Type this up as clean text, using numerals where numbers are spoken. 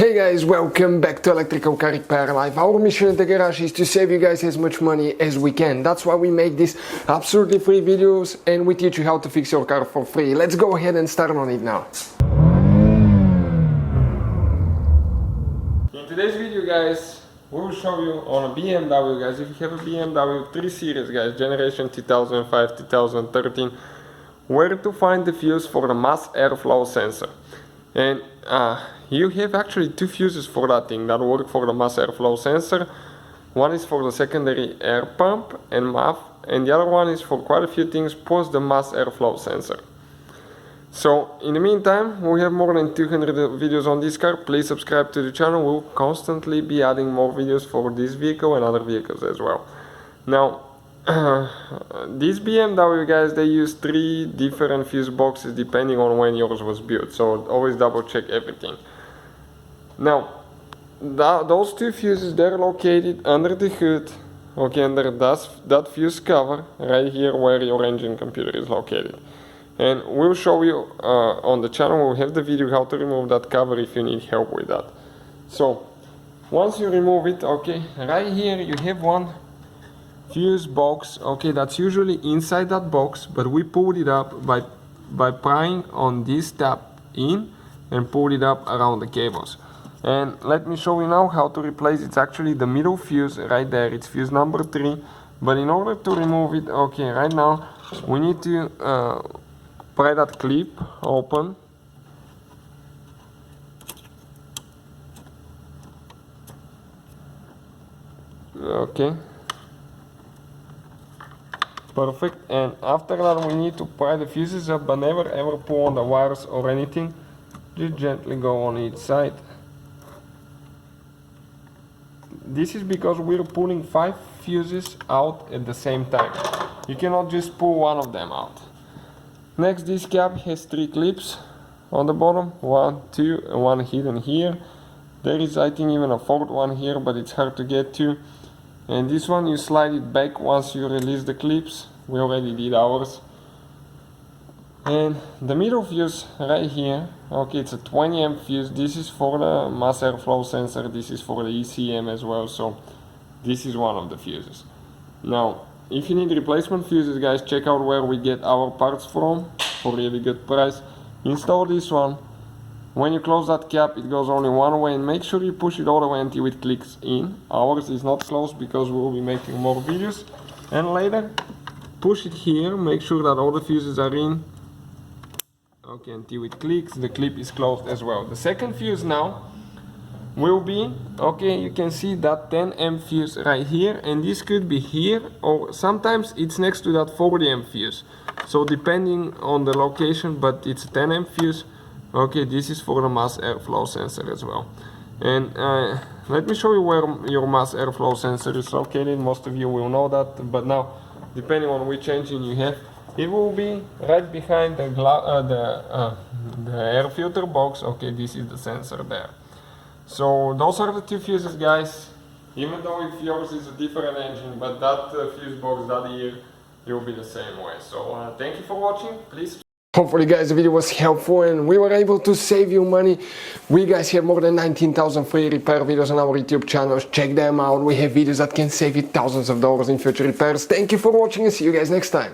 Hey guys, welcome back to Electrical Car Repair Live. Our mission in the garage is to save you guys as much money as we can. That's why we make these absolutely free videos and we teach you how to fix your car for free. Let's go ahead and start on it now. In today's video guys, we will show you on a BMW guys, if you have a BMW 3 Series guys, generation 2005-2013, where to find the fuse for the mass airflow sensor. And you have actually two fuses for that thing that work for the mass airflow sensor. One is for the secondary air pump and MAF, and the other one is for quite a few things post the mass airflow sensor. So in the meantime, we have more than 200 videos on this car. Please subscribe to the channel. We'll constantly be adding more videos for this vehicle and other vehicles as well. Now this BMW guys, they use 3 different fuse boxes depending on when yours was built, so always double check everything. Now those 2 fuses, they're located under the hood, okay, under that fuse cover right here where your engine computer is located. And we'll show you on the channel, we'll have the video how to remove that cover if you need help with that. So once you remove it, okay, right here you have one fuse box, okay, that's usually inside that box, but we pulled it up by prying on this tab in and pulled it up around the cables. And let me show you now how to replace. It's actually the middle fuse right there, it's fuse number 3. But in order to remove it, okay, right now we need to pry that clip open. Okay, perfect. And after that we need to pry the fuses up, but never ever pull on the wires or anything. Just gently go on each side. This is because we're pulling 5 fuses out at the same time. You cannot just pull one of them out. Next, this cap has 3 clips on the bottom, 1, 2 and 1 hidden here. There is, I think, even a 4th one here, but it's hard to get to. And this one, you slide it back once you release the clips. We already did ours. And the middle fuse right here, okay, it's a 20 amp fuse. This is for the mass airflow sensor, this is for the ECM as well, so this is one of the fuses. Now if you need replacement fuses guys, check out where we get our parts from for really good price. Install this one. When you close that cap, it goes only one way, and make sure you push it all the way until it clicks in. Ours is not closed because we will be making more videos. And later, push it here, make sure that all the fuses are in. Okay, until it clicks, the clip is closed as well. The second fuse now will be, okay, you can see that 10 amp fuse right here, and this could be here, or sometimes it's next to that 40 amp fuse. So depending on the location, but it's a 10 amp fuse. Okay, this is for the mass airflow sensor as well. And let me show you where your mass airflow sensor is located. Most of you will know that, but now depending on which engine you have, it will be right behind the air filter box. Okay, this is the sensor there. So those are the 2 fuses guys, even though if yours is a different engine, but that fuse box, that here, it will be the same way. So thank you for watching, please. Hopefully guys the video was helpful and we were able to save you money. We guys have more than 19,000 free repair videos on our YouTube channels. Check them out. We have videos that can save you thousands of dollars in future repairs. Thank you for watching and see you guys next time.